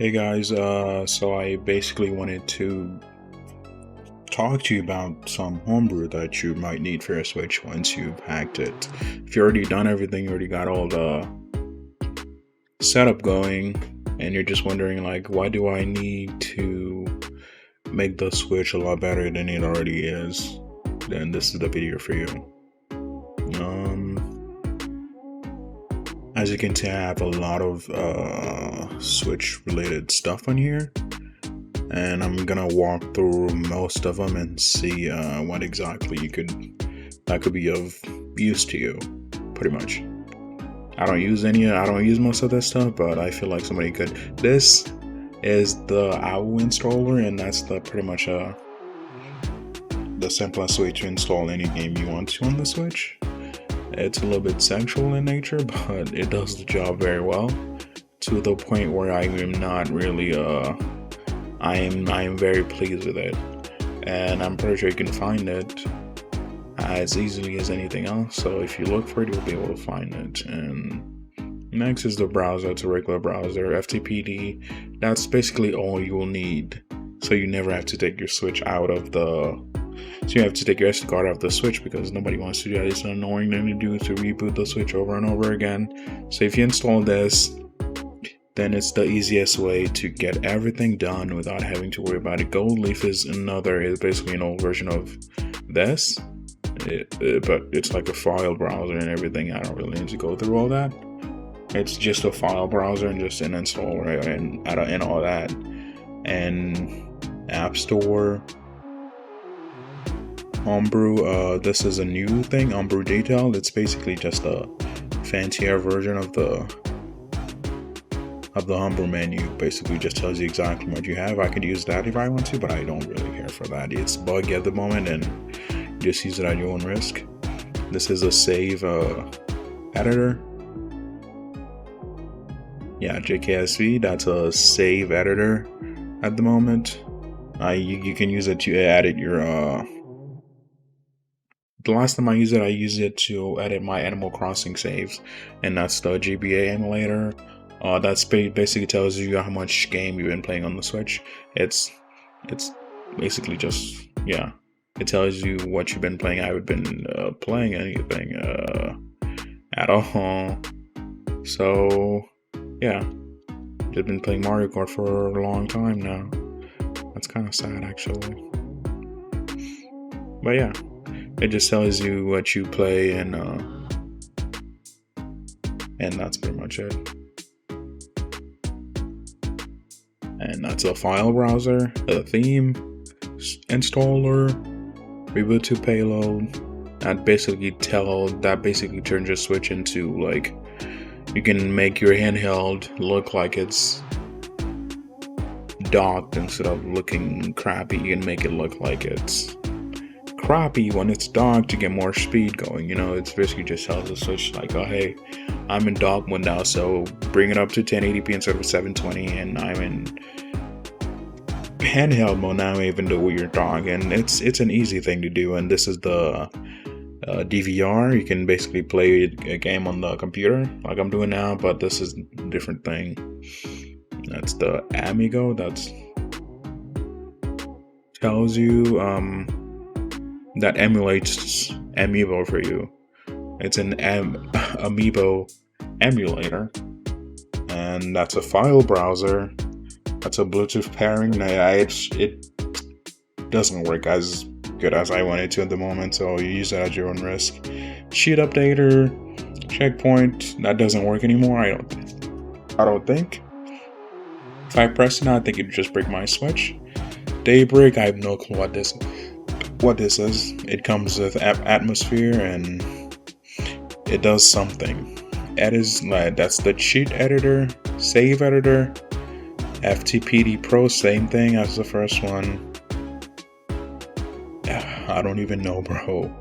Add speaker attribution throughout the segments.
Speaker 1: Hey guys, so I basically wanted to talk to you about some homebrew that you might need for your Switch once you've hacked it. If you already done everything, you already got all the setup going, and you're just wondering like, why do I need to make the Switch a lot better than it already is? Then this is the video for you. As you can see, I have a lot of Switch related stuff on here, and I'm gonna walk through most of them and see what exactly that could be of use to you. Pretty much. I don't use most of this stuff, but I feel like somebody could. This is the OWL installer, and that's pretty much the simplest way to install any game you want to on the Switch. It's a little bit sexual in nature, but it does the job very well, to the point where I am not really I am very pleased with it, and I'm pretty sure you can find it as easily as anything else. So if you look for it, you'll be able to find it. And next is the browser. It's a regular browser, FTPD. That's basically all you will need. So you never have to take your Switch out of so you have to take your SD card off the Switch, because nobody wants to do that. It's an annoying thing to do, to reboot the Switch over and over again. So if you install this, then it's the easiest way to get everything done without having to worry about it. Gold Leaf is basically an old version of this, but it's like a file browser and everything. I don't really need to go through all that. It's just a file browser and just an installer and all that. And App Store, Homebrew, this is a new thing, Homebrew Detail. It's basically just a fancier version of the Homebrew menu. Basically just tells you exactly what you have. I could use that if I want to, but I don't really care for that. It's buggy at the moment, and just use it at your own risk. This is a save editor. Yeah, JKSV, that's a save editor at the moment. You can use it to edit your the last time I used it to edit my Animal Crossing saves, and that's the GBA emulator. That's basically tells you how much game you've been playing on the Switch. It's basically just, yeah, it tells you what you've been playing. I haven't been playing anything at all. So yeah, just been playing Mario Kart for a long time now. That's kind of sad, actually. But yeah, it just tells you what you play, and that's pretty much it. And that's a file browser, a theme, installer, reboot to payload. That basically turns your Switch into, like, you can make your handheld look like it's docked instead of looking crappy. You can make it look like it's crappy when it's docked to get more speed going. It's basically just tells the Switch like, oh hey, I'm in dock mode now, so bring it up to 1080p instead of 720, and I'm in handheld mode now, even though you're docked. And it's an easy thing to do. And this is the DVR. You can basically play a game on the computer like I'm doing now, but this is a different thing. That's the Amigo. That tells you that emulates Amiibo for you. It's an Amiibo emulator, and that's a file browser. That's a Bluetooth pairing. It doesn't work as good as I want it to at the moment, so you use that at your own risk. Sheet updater, checkpoint, that doesn't work anymore. I don't think. If I press it now, I think it would just break my Switch. Daybreak, I have no clue what this is. It comes with Atmosphere, and it does something. That's the cheat editor, save editor. FTPD Pro, same thing as the first one. I don't even know, bro.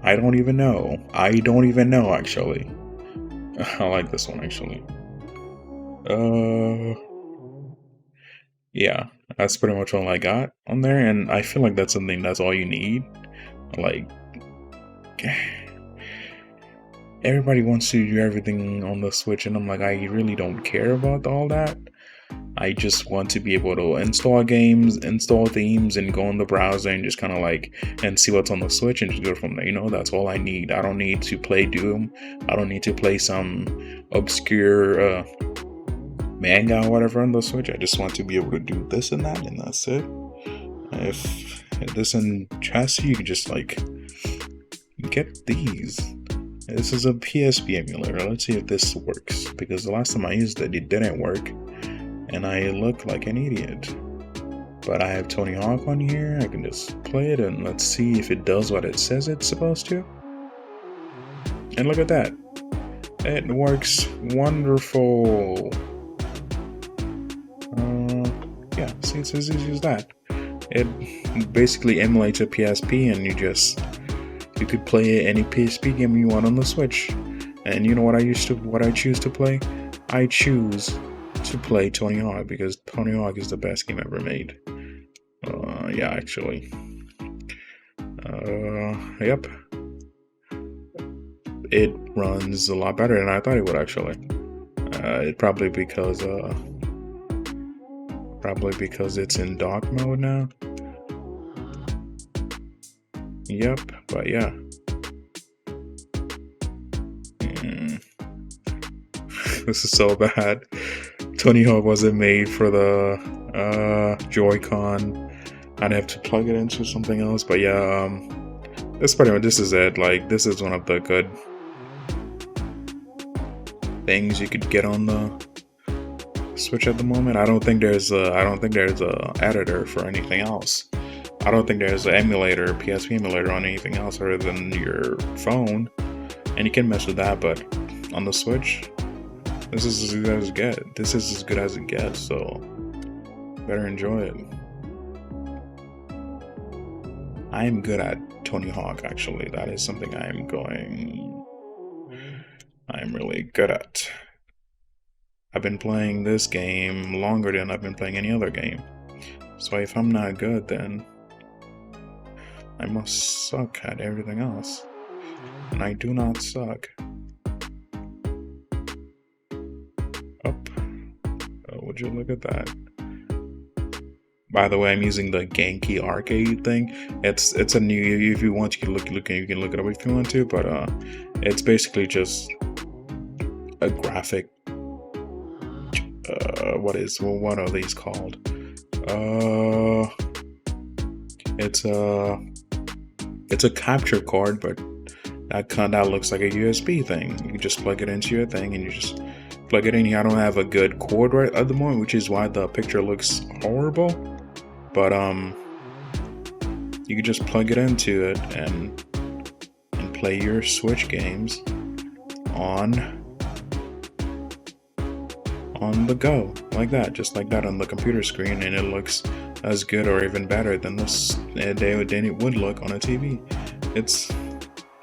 Speaker 1: I don't even know, actually. I like this one, actually. Yeah, that's pretty much all I got on there, and I feel like that's all you need. Like, everybody wants to do everything on the Switch, and I'm like, I really don't care about all that. I just want to be able to install games, install themes, and go in the browser and just kind of like and see what's on the Switch and just go from there. That's all I need. I don't need to play Doom. I don't need to play some obscure manga or whatever on the Switch. I just want to be able to do this and that, and that's it. If this interests you, you can just like get these. This is a PSP emulator. Let's see if this works, because the last time I used it, it didn't work, and I look like an idiot. But I have Tony Hawk on here. I can just play it, and let's see if it does what it says it's supposed to. And look at that. It works wonderful. Yeah, see, it's as easy as that. It basically emulates a PSP, and you could play any PSP game you want on the Switch. And you know what I choose to play? I choose to play Tony Hawk, because Tony Hawk is the best game ever made. Yeah, actually. Yep. It runs a lot better than I thought it would, actually. Probably because it's in dock mode now. Yep, but yeah. This is so bad. Tony Hawk wasn't made for the Joy-Con. I'd have to plug it into something else, but yeah, this is it. Like, this is one of the good things you could get on the Switch at the moment. I don't think there's a editor for anything else. I don't think there's an emulator, PSP emulator on anything else other than your phone, and you can mess with that. But on the Switch, this is as good as it gets. This is as good as it gets. So better enjoy it. I am good at Tony Hawk. Actually, that is something I'm really good at. I've been playing this game longer than I've been playing any other game. So if I'm not good, then I must suck at everything else. And I do not suck. Up. Oh, would you look at that? By the way, I'm using the Genki arcade thing. It's a new. If you want, you can look it up if you want to. But it's basically just a graphic. What are these called? It's a capture card, but that looks like a USB thing. You can just plug it into your thing, and you just plug it in here. I don't have a good cord right at the moment, which is why the picture looks horrible. But you can just plug it into it and play your Switch games on the go, like that, just like that on the computer screen, and it looks as good or even better than it would look on a TV. It's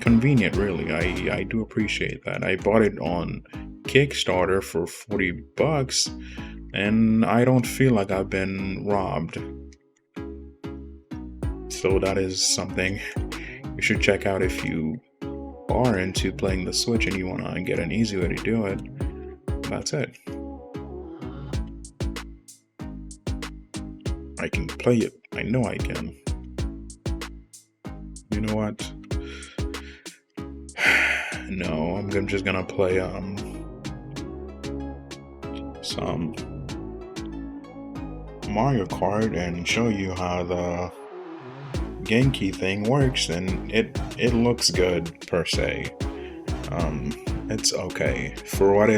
Speaker 1: convenient, really. I do appreciate that. I bought it on Kickstarter for $40, and I don't feel like I've been robbed. So that is something you should check out if you are into playing the Switch and you want to get an easy way to do it. That's it. I can play it. I know I can. You know what? No, I'm just gonna play some Mario Kart and show you how the Genki thing works, and it looks good per se. It's okay for what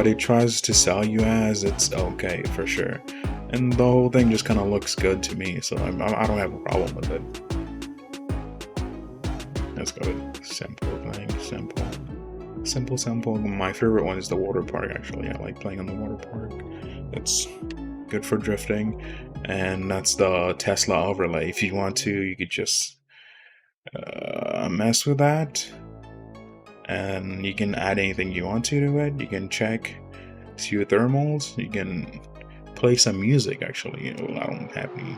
Speaker 1: it tries to sell you as. It's okay for sure, and the whole thing just kind of looks good to me, so I don't have a problem with it. Let's go with simple thing, simple. My favorite one is the water park. Actually, I like playing on the water park. It's good for drifting, and that's the Tesla overlay. If you want to, you could just mess with that, and you can add anything you want to it. You can check your thermals. You can play some music. Actually, I don't have any.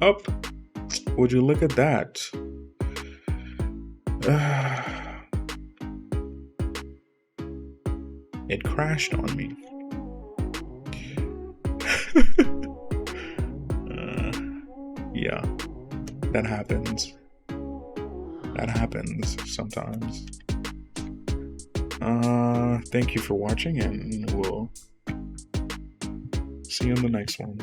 Speaker 1: Up. Would you look at that? It crashed on me. Yeah, that happens. That happens sometimes. Thank you for watching, and we'll see you in the next one.